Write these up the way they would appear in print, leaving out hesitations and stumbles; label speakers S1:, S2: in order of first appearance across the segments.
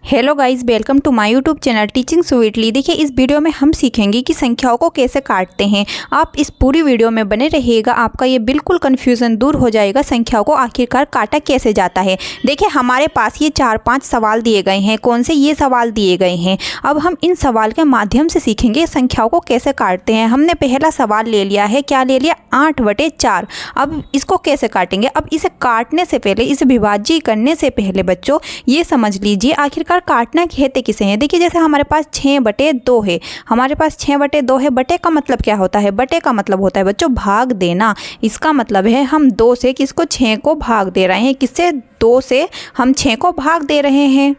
S1: Hello guys, welcome to my YouTube channel teaching sweetly. देखिए, इस video में हम सीखेंगे कि संख्याओं को कैसे काटते हैं। आप इस पूरी वीडियो में बने रहिएगा, आपका ये बिल्कुल कन्फ्यूज़न दूर हो जाएगा। संख्याओं को आखिरकार काटा कैसे जाता है। देखिए, हमारे पास ये 4-5 सवाल दिए गए हैं। कौन से ये सवाल दिए गए हैं। अब हम इन सवाल के माध्यम से सीखेंगे संख्याओं को कैसे काटते हैं। हमने पहला सवाल ले लिया है, क्या ले लिया, 8/4। अब इसको कैसे काटेंगे। अब इसे काटने से पहले, इसे विभाज्य करने से पहले बच्चों ये समझ लीजिए आखिरकार काटना कहते किसे हैं। देखिए, जैसे हमारे पास 6/2 है, हमारे पास 6/2 है। बटे का मतलब क्या होता है। बटे का मतलब होता है बच्चों भाग देना। इसका मतलब है हम 2 से किसको, 6 को भाग दे रहे हैं। किससे, 2 से हम 6 को भाग दे रहे हैं।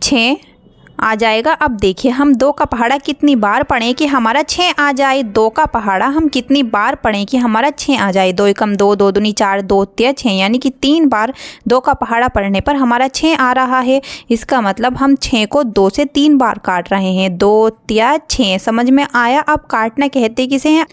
S1: 6 आ जाएगा। अब देखिए, हम 2 का पहाड़ा कितनी बार पढ़ें कि हमारा 6 आ जाए। 2 का पहाड़ा हम कितनी बार पढ़ें कि हमारा 6 आ जाए। 2 एकम 2, 2 दूनी 4, 2 तिया 6, यानी कि 3 बार 2 का पहाड़ा पढ़ने पर हमारा 6 आ रहा है। इसका मतलब हम 6 को 2 से 3 बार काट रहे हैं। 2 तिया 6, समझ में आया। अब काटना कहते किसे हैं।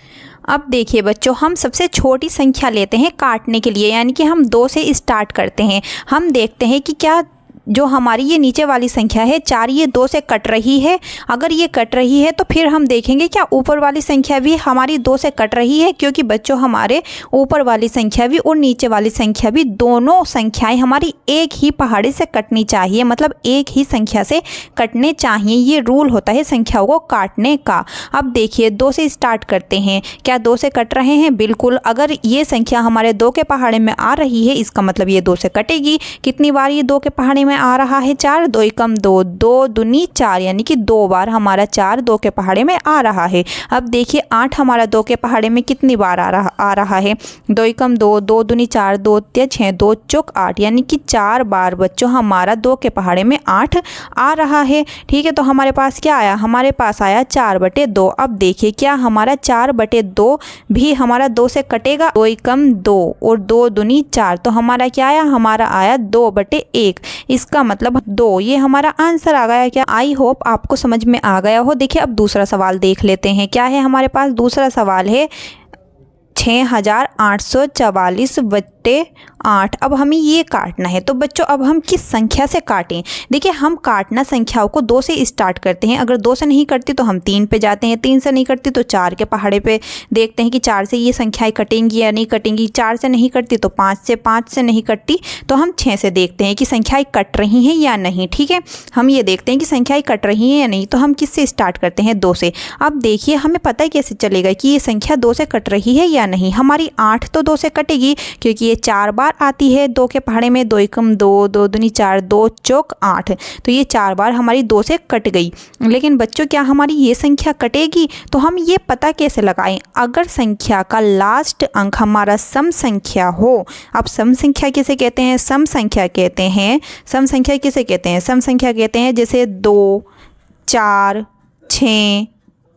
S1: अब देखिए बच्चों, हम सबसे छोटी संख्या लेते हैं काटने के लिए, यानी कि हम 2 से स्टार्ट करते हैं। हम देखते हैं कि क्या जो हमारी ये नीचे वाली संख्या है 4, ये 2 से कट रही है। अगर ये कट रही है तो फिर हम देखेंगे क्या ऊपर वाली संख्या भी हमारी 2 से कट रही है, क्योंकि बच्चों हमारे ऊपर वाली संख्या भी और नीचे वाली संख्या भी, दोनों संख्याएं हमारी एक ही पहाड़े से कटनी चाहिए। मतलब एक ही संख्या से कटने चाहिए। ये रूल होता है संख्याओं को काटने का। अब देखिए, 2 से स्टार्ट करते हैं। क्या 2 से कट रहे हैं। बिल्कुल। अगर ये संख्या हमारे 2 के पहाड़े में आ रही है, इसका मतलब ये 2 से कटेगी। कितनी बार ये 2 के पहाड़े में आ रहा है, 4। 2 एकम 2, 2 दूनी 4, यानी कि 2 बार हमारा 4 2 के पहाड़े में आ रहा है। अब देखिए, 8 हमारा 2 के पहाड़े में कितनी बार आ रहा है। 2 एकम 2, 2 दूनी 4, 2 तिया 6, 2 चौक 8, यानी कि 4 बार बच्चों हमारा 2 के पहाड़े में 8 आ रहा है। ठीक है, तो हमारे पास क्या आया, हमारे पास आया 4/2। अब देखिए, क्या हमारा 4/2 भी हमारा 2 से कटेगा। 2 एकम 2 और 2 दूनी 4, तो हमारा क्या आया, हमारा आया 2/1। इसका मतलब 2। ये हमारा आंसर आ गया। क्या, आई होप आपको समझ में आ गया हो। देखिए, अब दूसरा सवाल देख लेते हैं। क्या है हमारे पास, दूसरा सवाल है 6844/8। अब हमें ये काटना है। तो बच्चों, अब हम किस संख्या से काटें। देखिए, हम काटना संख्याओं को 2 से स्टार्ट करते हैं। अगर 2 से नहीं करती तो हम 3 पे जाते हैं। 3 से नहीं करती तो 4 के पहाड़े पे देखते हैं कि 4 से ये संख्याएं कटेंगी या नहीं कटेंगी। 4 से नहीं करती तो 5 से, 5 से नहीं कटती तो हम 6 से देखते हैं कि संख्याएं कट रही हैं या नहीं। ठीक है, हम ये देखते हैं कि संख्याएं कट रही हैं या नहीं। तो हम किससे स्टार्ट करते हैं, 2 से। अब देखिए, हमें पता कैसे चलेगा कि ये संख्या 2 से कट रही है या नहीं। हमारी 8 तो 2 से कटेगी, क्योंकि ये 4 बार आती है 2 के पहाड़े में। 2 एकम 2, 2 दूनी 4, 2 चौक 8, तो ये 4 बार हमारी 2 से कट गई। लेकिन बच्चों, क्या हमारी ये संख्या कटेगी। तो हम ये पता कैसे लगाएं। अगर संख्या का लास्ट अंक हमारा सम संख्या हो। अब सम संख्या किसे कहते हैं, सम संख्या कहते हैं। सम संख्या किसे कहते हैं, सम संख्या कहते हैं जैसे 2, 4, 6,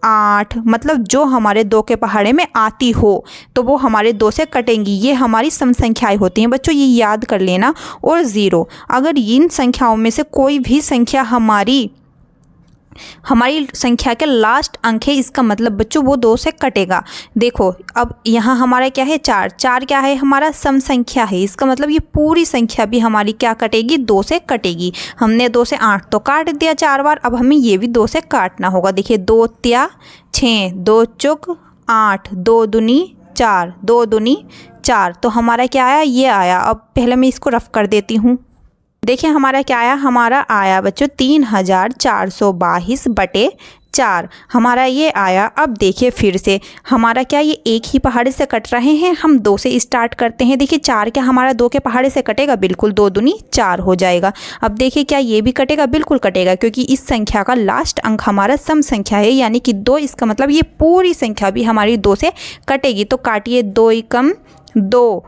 S1: 8, मतलब जो हमारे 2 के पहाड़े में आती हो तो वो हमारे 2 से कटेंगी। ये हमारी सम संख्याएं होती हैं बच्चों, ये याद कर लेना। और 0, अगर इन संख्याओं में से कोई भी संख्या हमारी संख्या के लास्ट अंक है, इसका मतलब बच्चों वो 2 से कटेगा। देखो, अब यहाँ हमारा क्या है, 4। 4 क्या है, हमारा सम संख्या है। इसका मतलब ये पूरी संख्या भी हमारी क्या कटेगी, 2 से कटेगी। हमने 2 से 8 तो काट दिया 4 बार। अब हमें ये भी 2 से काटना होगा। देखिए, 2 तिया 6, 2 चौक 8, 2 दूनी 4, 2 दूनी 4, तो हमारा क्या आया, ये आया। अब पहले मैं इसको रफ कर देती हूँ। देखिए, हमारा क्या आया, हमारा आया बच्चों 3422/4 हमारा ये आया। अब देखिए, फिर से हमारा क्या, ये एक ही पहाड़े से कट रहे हैं। हम 2 से स्टार्ट करते हैं। देखिए, 4 क्या हमारा 2 के पहाड़े से कटेगा। बिल्कुल, 2 दूनी 4 हो जाएगा। अब देखिए, क्या ये भी कटेगा। बिल्कुल कटेगा, क्योंकि इस संख्या का लास्ट अंक हमारा सम संख्या है, यानी कि 2। इसका मतलब ये पूरी संख्या भी हमारी 2 से कटेगी। तो काटिए, 2 एकम 2,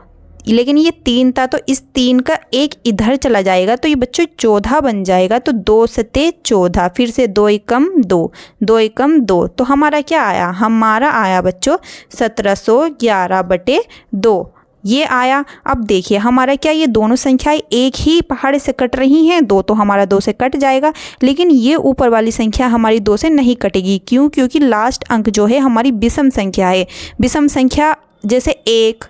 S1: लेकिन ये 3 था तो इस 3 का एक इधर चला जाएगा, तो ये बच्चों 14 बन जाएगा। तो 2 सते 14, फिर से 2 एकम 2, 2 एकम 2, तो हमारा क्या आया, हमारा आया बच्चों 1711/2 ये आया। अब देखिए, हमारा क्या, ये दोनों संख्याएं एक ही पहाड़े से कट रही हैं। 2 तो हमारा 2 से कट जाएगा, लेकिन ये ऊपर वाली संख्या हमारी 2 से नहीं कटेगी। क्यों, क्योंकि लास्ट अंक जो है हमारी विषम संख्या है। विषम संख्या जैसे 1,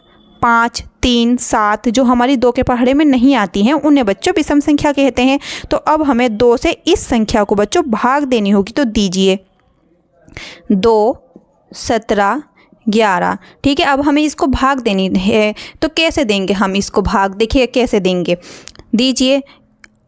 S1: 5, 3, 7 जो हमारी 2 के पहाड़े में नहीं आती हैं उन्हें बच्चों विषम संख्या कहते हैं। तो अब हमें 2 से इस संख्या को बच्चों भाग देनी होगी। तो दीजिए 2, 17, 11। ठीक है, अब हमें इसको भाग देनी है। तो कैसे देंगे हम इसको भाग? देखिए कैसे देंगे। दीजिए,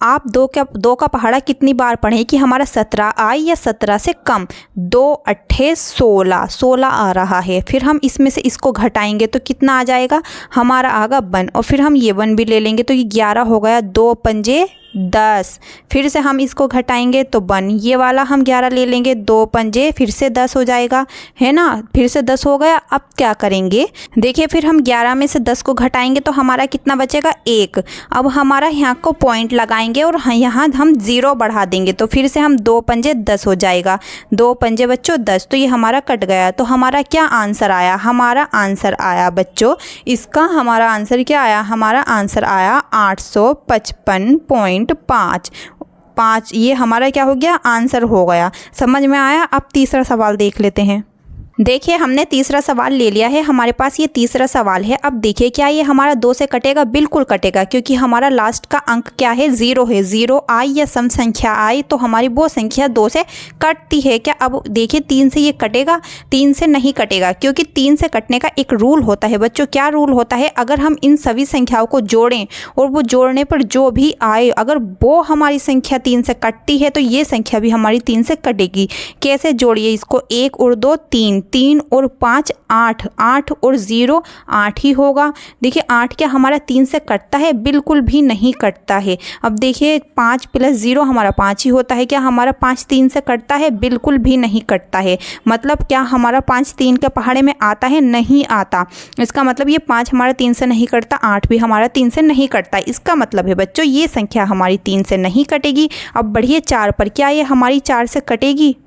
S1: आप 2 का पहाड़ा कितनी बार पढ़ें कि हमारा 17 आए या 17 से कम। 2 अट्ठे 16, 16 आ रहा है। फिर हम इसमें से इसको घटाएंगे तो कितना आ जाएगा? हमारा आगा 1, और फिर हम ये 1 भी ले लेंगे तो ये 11 हो गया। 2 पंजे 10, फिर से हम इसको घटाएंगे तो 1, ये वाला हम 11 ले लेंगे। 2 पंजे फिर से 10 हो जाएगा, है ना? फिर से 10 हो गया। अब क्या करेंगे? देखिए, फिर हम 11 में से 10 को घटाएंगे तो हमारा कितना बचेगा? 1। अब हमारा यहाँ को पॉइंट लगाएंगे और यहाँ हम 0 बढ़ा देंगे तो फिर से हम 2 पंजे 10 हो जाएगा। 2 पंजे बच्चों 10, तो ये हमारा कट गया। तो हमारा क्या आंसर आया? हमारा आंसर आया बच्चों, इसका हमारा आंसर क्या आया? हमारा आंसर आया 855.5। ये हमारा क्या हो गया? आंसर हो गया। समझ में आया? अब तीसरा सवाल देख लेते हैं। देखिए, हमने तीसरा सवाल ले लिया है, हमारे पास ये तीसरा सवाल है। अब देखिए, क्या ये हमारा 2 से कटेगा? बिल्कुल कटेगा, क्योंकि हमारा लास्ट का अंक क्या है? 0 है। 0 आई या सम संख्या आई तो हमारी वो संख्या 2 से कटती है क्या? अब देखिए, 3 से ये कटेगा? 3 से नहीं कटेगा, क्योंकि 3 से कटने का एक रूल होता है बच्चों। क्या रूल होता है? अगर हम इन सभी संख्याओं को जोड़ें और वो जोड़ने पर जो भी आए, अगर वो हमारी संख्या 3 से कटती है तो ये संख्या भी हमारी 3 से कटेगी। कैसे जोड़िए इसको? 1 और 2 3, 3 और 5 8, 8 और 0 8 ही होगा। देखिए, 8 क्या हमारा 3 से कटता है? बिल्कुल भी नहीं कटता है। अब देखिए, 5 प्लस 0 हमारा 5 ही होता है। क्या हमारा 5 3 से कटता है? बिल्कुल भी नहीं कटता है। मतलब क्या हमारा 5 3 के पहाड़े में आता है? नहीं आता। इसका मतलब ये 5 हमारा 3 से नहीं कटता, 8 भी हमारा 3 से नहीं कटता। इसका मतलब है बच्चों, ये संख्या हमारी 3 से नहीं कटेगी। अब बढ़िए 4 पर। क्या ये हमारी 4 से कटेगी?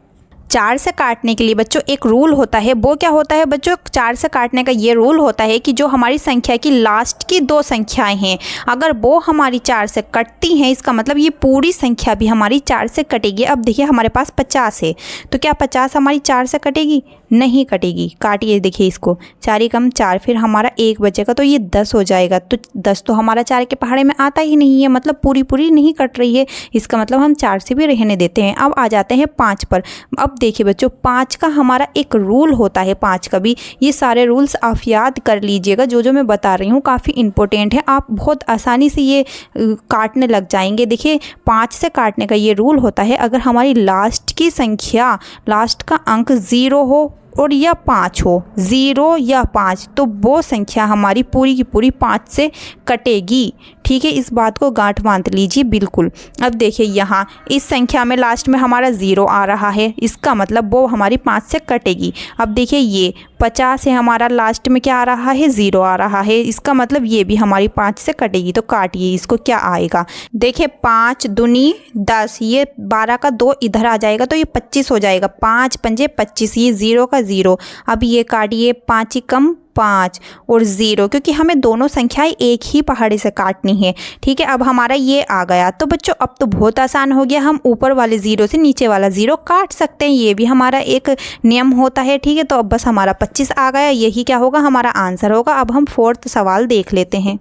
S1: 4 से काटने के लिए बच्चों एक रूल होता है। वो क्या होता है बच्चों? 4 से काटने का ये रूल होता है कि जो हमारी संख्या की लास्ट की 2 संख्याएं हैं, अगर वो हमारी 4 से कटती हैं, इसका मतलब ये पूरी संख्या भी हमारी 4 से कटेगी। अब देखिए, हमारे पास 50 है, तो क्या 50 हमारी 4 से कटेगी? नहीं कटेगी। काटिए, देखिए इसको, 4 कम 4, फिर हमारा 1 बचेगा तो ये 10 हो जाएगा। तो 10 तो हमारा 4 के पहाड़े में आता ही नहीं है, मतलब पूरी नहीं कट रही है। इसका मतलब हम 4 से भी रहने देते हैं। अब आ जाते हैं 5 पर। अब देखिए बच्चों, 5 का हमारा एक रूल होता है। 5 का भी, ये सारे रूल्स आप याद कर लीजिएगा। जो मैं बता रही हूँ काफ़ी इंपॉर्टेंट है, आप बहुत आसानी से ये काटने लग जाएंगे। देखिए, 5 से काटने का ये रूल होता है, अगर हमारी लास्ट की संख्या, लास्ट का अंक 0 हो और या 5 हो, 0 या 5, तो वो संख्या हमारी पूरी की पूरी 5 से कटेगी। ठीक है, इस बात को गांठ बांध लीजिए बिल्कुल। अब देखिए, यहाँ इस संख्या में लास्ट में हमारा 0 आ रहा है, इसका मतलब वो हमारी 5 से कटेगी। अब देखिए, ये 50 है, हमारा लास्ट में क्या आ रहा है? 0 आ रहा है, इसका मतलब ये भी हमारी 5 से कटेगी। तो काटिए इसको, क्या आएगा? देखिए, 5 दूनी 10, ये 12 का 2 इधर आ जाएगा तो ये 25 हो जाएगा। 5 पंजे 25, ये 0 का 0। अब ये काटिए, 5 कम 5 और 0, क्योंकि हमें दोनों संख्याएं एक ही पहाड़े से काटनी है। ठीक है, अब हमारा ये आ गया। तो बच्चों, अब तो बहुत आसान हो गया, हम ऊपर वाले 0 से नीचे वाला 0 काट सकते हैं। ये भी हमारा एक नियम होता है। ठीक है, तो अब बस हमारा 25 आ गया, यही क्या होगा? हमारा आंसर होगा। अब हम 4th सवाल देख लेते हैं।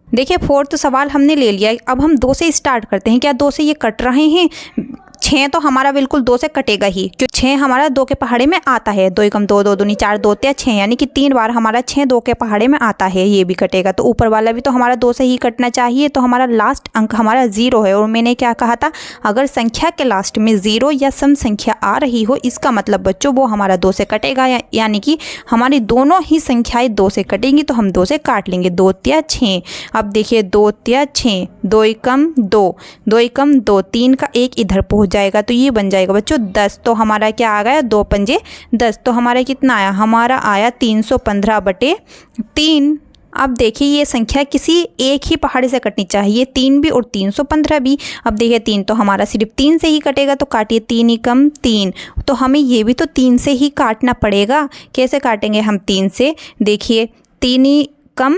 S1: देखिए, 4th सवाल हमने ले लिया। अब हम 2 से स्टार्ट करते हैं। क्या 2 से ये कट रहे हैं? 6 तो हमारा बिल्कुल 2 से कटेगा ही, क्योंकि 6 हमारा 2 के पहाड़े में आता है। 2 कम 2, 2 दूनी 4, 2 तिया 6, यानी कि 3 बार हमारा 6 2 के पहाड़े में आता है, ये भी कटेगा। तो ऊपर वाला भी तो हमारा 2 से ही कटना चाहिए। तो हमारा लास्ट अंक हमारा 0 है। और मैंने क्या कहा था? अगर संख्या के लास्ट में 0 या सम संख्या आ रही हो, इसका मतलब बच्चों वो हमारा 2 से कटेगा, यानी कि हमारी दोनों ही संख्याएं 2 से कटेंगी। तो हम 2 से काट लेंगे। 2 तिया 6। अब देखिए, 2 तिया 6, 2 कम 2, 2 कम 2, 3 का 1 इधर पहुँच जाएगा तो ये बन जाएगा बच्चों 10। तो हमारा क्या आ गया? 2 पंजे 10। तो हमारा कितना आया? हमारा आया 315/3। अब देखिए, ये संख्या किसी एक ही पहाड़े से कटनी चाहिए, 3 भी और 315 भी। अब देखिए, 3 तो हमारा सिर्फ 3 से ही कटेगा, तो काटिए, 3 कम 3। तो हमें ये भी तो 3 से ही काटना पड़ेगा। कैसे काटेंगे हम 3 से? देखिए, 3 कम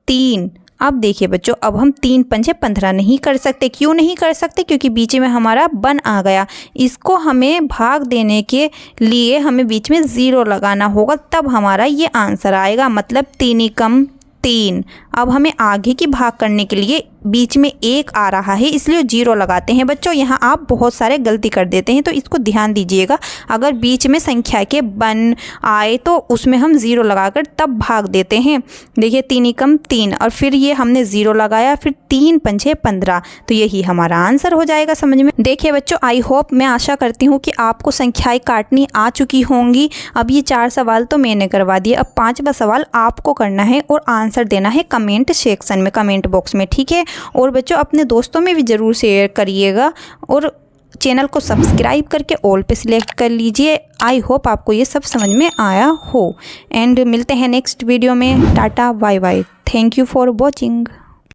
S1: 3। अब देखिए बच्चों, अब हम 3 पंजे 15 नहीं कर सकते। क्यों नहीं कर सकते? क्योंकि बीच में हमारा 1 आ गया। इसको हमें भाग देने के लिए हमें बीच में 0 लगाना होगा, तब हमारा ये आंसर आएगा। मतलब 3 कम 3। अब हमें आगे की भाग करने के लिए बीच में 1 आ रहा है, इसलिए 0 लगाते हैं। बच्चों यहाँ आप बहुत सारे गलती कर देते हैं, तो इसको ध्यान दीजिएगा। अगर बीच में संख्या के 1 आए तो उसमें हम 0 लगाकर तब भाग देते हैं। देखिए 3 एकम 3 और फिर ये हमने 0 लगाया, फिर 3 पंछे 15, तो यही हमारा आंसर हो जाएगा समझ में। देखिए बच्चों, आई होप, मैं आशा करती हूँ कि आपको संख्याएँ काटनी आ चुकी होंगी। अब ये 4 सवाल तो मैंने करवा दिए, अब 5वां सवाल आपको करना है और आंसर देना है कमेंट सेक्शन में, कमेंट बॉक्स में, ठीक है। और बच्चों अपने दोस्तों में भी ज़रूर शेयर करिएगा और चैनल को सब्सक्राइब करके ऑल पे सिलेक्ट कर लीजिए। आई होप आपको ये सब समझ में आया हो। एंड मिलते हैं नेक्स्ट वीडियो में। Tata bye bye. Thank you for watching.